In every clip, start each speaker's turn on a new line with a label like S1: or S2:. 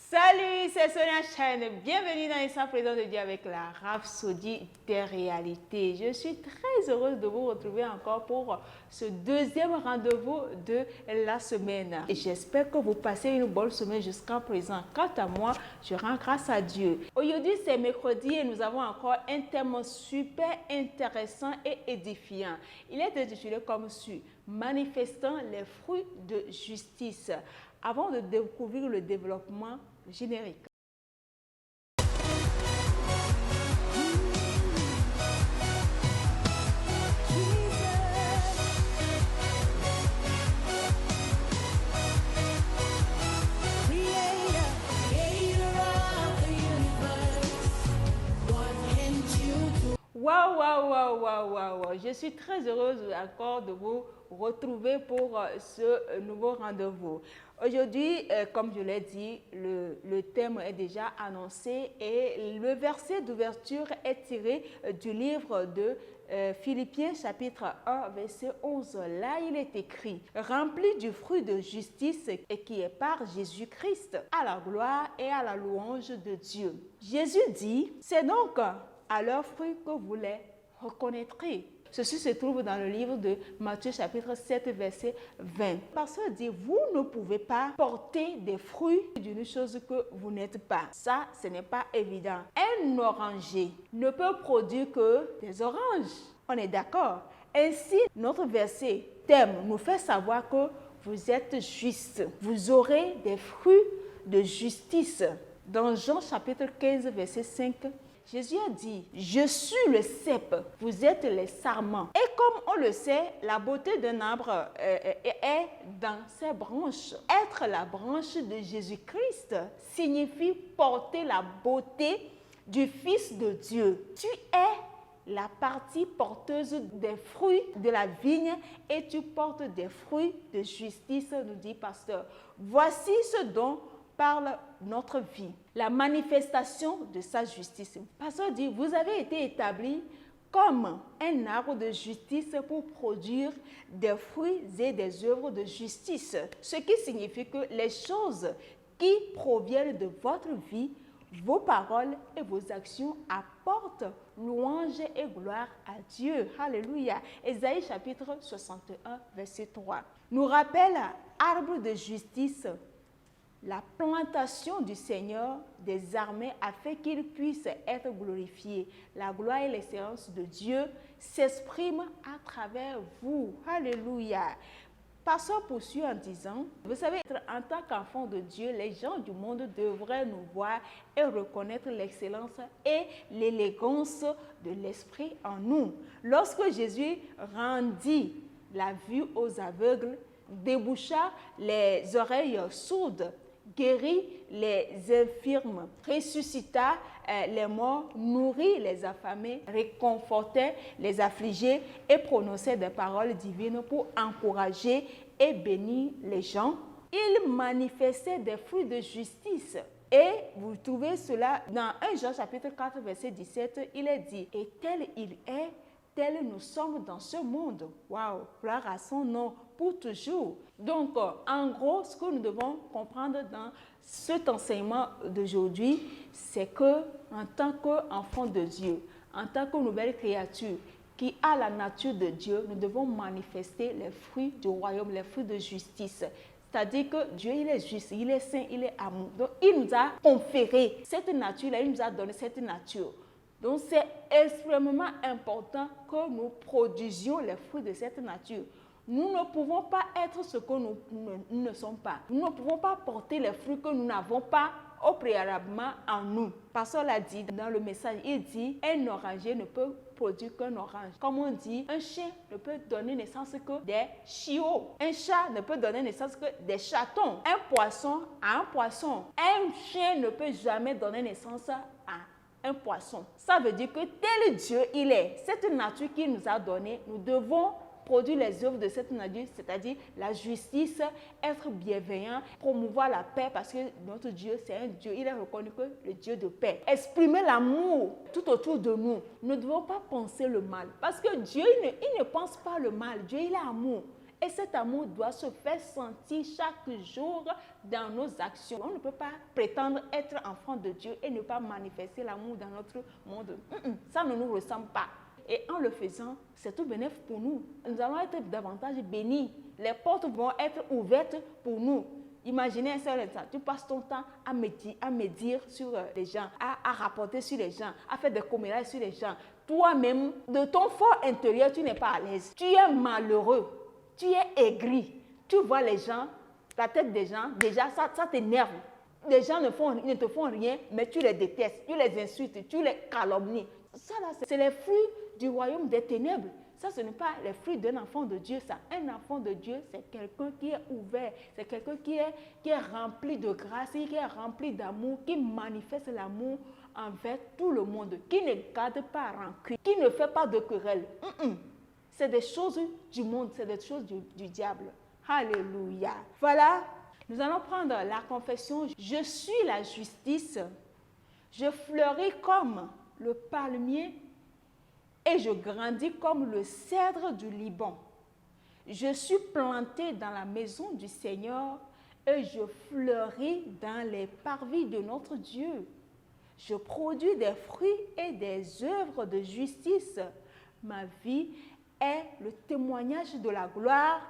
S1: Salut, c'est Sonia Chaine. Bienvenue dans l'instant présent de Dieu avec la Rhapsodie des réalités. Je suis très heureuse de vous retrouver encore pour ce deuxième rendez-vous de la semaine. Et j'espère que vous passez une bonne semaine jusqu'à présent. Quant à moi, je rends grâce à Dieu. Aujourd'hui, c'est mercredi et nous avons encore un thème super intéressant et édifiant. Il est intitulé comme suit: manifestant les fruits de justice. Avant de découvrir le développement générique. Waouh. Je suis très heureuse encore de vous retrouver pour ce nouveau rendez-vous. Aujourd'hui, comme je l'ai dit, le thème est déjà annoncé et le verset d'ouverture est tiré du livre de Philippiens chapitre 1 verset 11. Là, il est écrit: rempli du fruit de justice et qui est par Jésus-Christ, à la gloire et à la louange de Dieu. Jésus dit: c'est donc à leurs fruits que vous les reconnaîtrez. Ceci se trouve dans le livre de Matthieu chapitre 7 verset 20. Parce que dit: vous ne pouvez pas porter des fruits d'une chose que vous n'êtes pas. Ça, ce n'est pas évident. Un oranger ne peut produire que des oranges. On est d'accord? Ainsi, notre verset thème nous fait savoir que vous êtes juste. Vous aurez des fruits de justice. Dans Jean chapitre 15 verset 5, Jésus a dit: je suis le cep, vous êtes les sarments. Et comme on le sait, la beauté d'un arbre est dans ses branches. Être la branche de Jésus-Christ signifie porter la beauté du Fils de Dieu. Tu es la partie porteuse des fruits de la vigne et tu portes des fruits de justice, nous dit pasteur. Voici ce dont parle notre vie, la manifestation de sa justice. Pasteur dit: vous avez été établi comme un arbre de justice pour produire des fruits et des œuvres de justice. Ce qui signifie que les choses qui proviennent de votre vie, vos paroles et vos actions apportent louange et gloire à Dieu. Alléluia. Ésaïe chapitre 61 verset 3 nous rappelle arbre de justice, la plantation du Seigneur des armées afin qu'il puisse être glorifié. La gloire et l'excellence de Dieu s'expriment à travers vous. Alléluia. Pasteur poursuit en disant: vous savez, en tant qu'enfant de Dieu, les gens du monde devraient nous voir et reconnaître l'excellence et l'élégance de l'esprit en nous. Lorsque Jésus rendit la vue aux aveugles, déboucha les oreilles sourdes, guérit les infirmes, ressuscita les morts, nourrit les affamés, réconfortait les affligés et prononçait des paroles divines pour encourager et bénir les gens. Il manifestait des fruits de justice. Et vous trouvez cela dans 1 Jean chapitre 4 verset 17, il est dit: et tel il est, tel nous sommes dans ce monde. Waouh, gloire à son nom pour toujours. Donc, en gros, ce que nous devons comprendre dans cet enseignement d'aujourd'hui, c'est que en tant qu'enfant de Dieu, en tant que nouvelle créature qui a la nature de Dieu, nous devons manifester les fruits du royaume, les fruits de justice. C'est-à-dire que Dieu, il est juste, il est saint, il est amour. Donc, il nous a conféré cette nature-là, il nous a donné cette nature. Donc, c'est extrêmement important que nous produisions les fruits de cette nature. Nous ne pouvons pas être ce que nous ne sommes pas. Nous ne pouvons pas porter les fruits que nous n'avons pas au préalablement en nous. Pasteur l'a dit dans le message, il dit: un oranger ne peut produire qu'un orange. Comme on dit, un chien ne peut donner naissance que des chiots. Un chat ne peut donner naissance que des chatons. Un poisson à un poisson. Un chien ne peut jamais donner naissance à un poisson. Ça veut dire que tel Dieu il est, cette nature qu'il nous a donnée, nous devons produire les œuvres de cette nature, c'est-à-dire la justice, être bienveillant, promouvoir la paix, parce que notre Dieu, c'est un Dieu, il est reconnu que le Dieu de paix. Exprimer l'amour tout autour de nous. Nous ne devons pas penser le mal, parce que Dieu, il ne pense pas le mal. Dieu, il est amour. Et cet amour doit se faire sentir chaque jour dans nos actions. On ne peut pas prétendre être enfant de Dieu et ne pas manifester l'amour dans notre monde. Ça ne nous ressemble pas. Et en le faisant, c'est tout bénéfice pour nous. Nous allons être davantage bénis. Les portes vont être ouvertes pour nous. Imaginez un seul instant, tu passes ton temps à médire sur les gens, à rapporter sur les gens, à faire des commérages sur les gens. Toi-même, de ton fort intérieur, tu n'es pas à l'aise. Tu es malheureux, tu es aigri. Tu vois les gens, la tête des gens, déjà ça t'énerve. Les gens ne te font rien, mais tu les détestes, tu les insultes, tu les calomnies. Ça là, c'est les fruits du royaume des ténèbres. Ça, ce n'est pas les fruits d'un enfant de Dieu, ça. Un enfant de Dieu, c'est quelqu'un qui est ouvert, c'est quelqu'un qui est rempli de grâce, qui est rempli d'amour, qui manifeste l'amour envers tout le monde, qui ne garde pas rancune, qui ne fait pas de querelle. C'est des choses du monde, c'est des choses du diable. Alléluia. Voilà, nous allons prendre la confession. Je suis la justice, je fleuris comme le palmier et je grandis comme le cèdre du Liban. Je suis planté dans la maison du Seigneur et je fleuris dans les parvis de notre Dieu. Je produis des fruits et des œuvres de justice. Ma vie est le témoignage de la gloire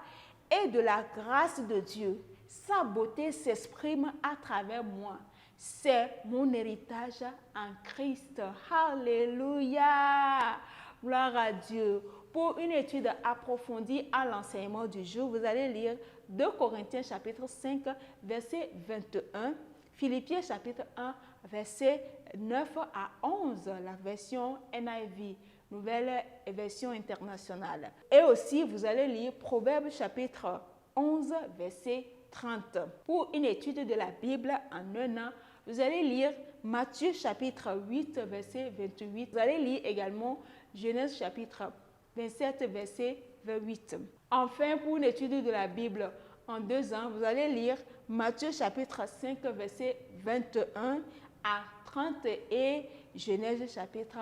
S1: et de la grâce de Dieu. Sa beauté s'exprime à travers moi. C'est mon héritage en Christ. Alléluia! Gloire à Dieu. Pour une étude approfondie à l'enseignement du jour, vous allez lire 2 Corinthiens chapitre 5, verset 21, Philippiens chapitre 1, verset 9 à 11, la version NIV, nouvelle version internationale. Et aussi, vous allez lire Proverbes chapitre 11, verset 30. Pour une étude de la Bible en un an, vous allez lire Matthieu chapitre 8, verset 28. Vous allez lire également Genèse chapitre 27, verset 28. Enfin, pour une étude de la Bible en 2 ans, vous allez lire Matthieu chapitre 5, verset 21 à 30 et Genèse chapitre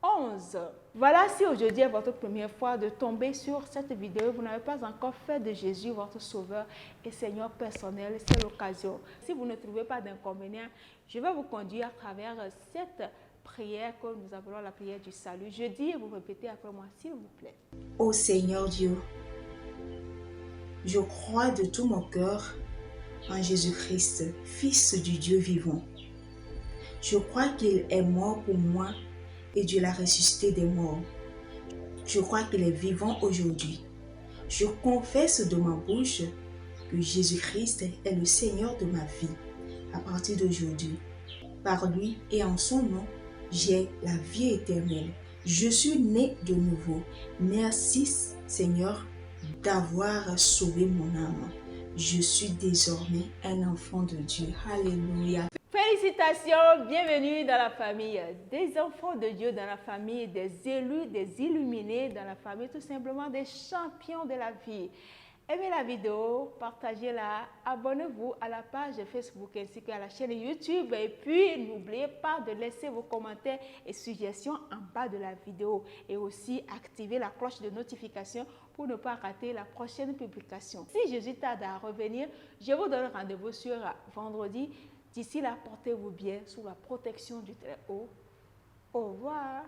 S1: 11. Voilà, si aujourd'hui est votre première fois de tomber sur cette vidéo, vous n'avez pas encore fait de Jésus votre sauveur et Seigneur personnel, c'est l'occasion. Si vous ne trouvez pas d'inconvénient, je vais vous conduire à travers cette prière que nous appelons la prière du salut. Je dis et vous répétez après moi, s'il vous plaît.
S2: Ô Seigneur Dieu, je crois de tout mon cœur en Jésus-Christ, Fils du Dieu vivant. Je crois qu'il est mort pour moi et Dieu l'a ressuscité des morts. Je crois qu'il est vivant aujourd'hui. Je confesse de ma bouche que Jésus-Christ est le Seigneur de ma vie à partir d'aujourd'hui. Par lui et en son nom, j'ai la vie éternelle. Je suis né de nouveau. Merci Seigneur d'avoir sauvé mon âme. Je suis désormais un enfant de Dieu. Alléluia.
S1: Félicitations, bienvenue dans la famille des enfants de Dieu, dans la famille des élus, des illuminés, dans la famille tout simplement des champions de la vie. Aimez la vidéo, partagez-la, abonnez-vous à la page Facebook ainsi qu'à la chaîne YouTube et puis n'oubliez pas de laisser vos commentaires et suggestions en bas de la vidéo et aussi activez la cloche de notification pour ne pas rater la prochaine publication. Si Jésus tarde à revenir, je vous donne rendez-vous sur vendredi. D'ici là, portez-vous bien sous la protection du Très-Haut. Au revoir.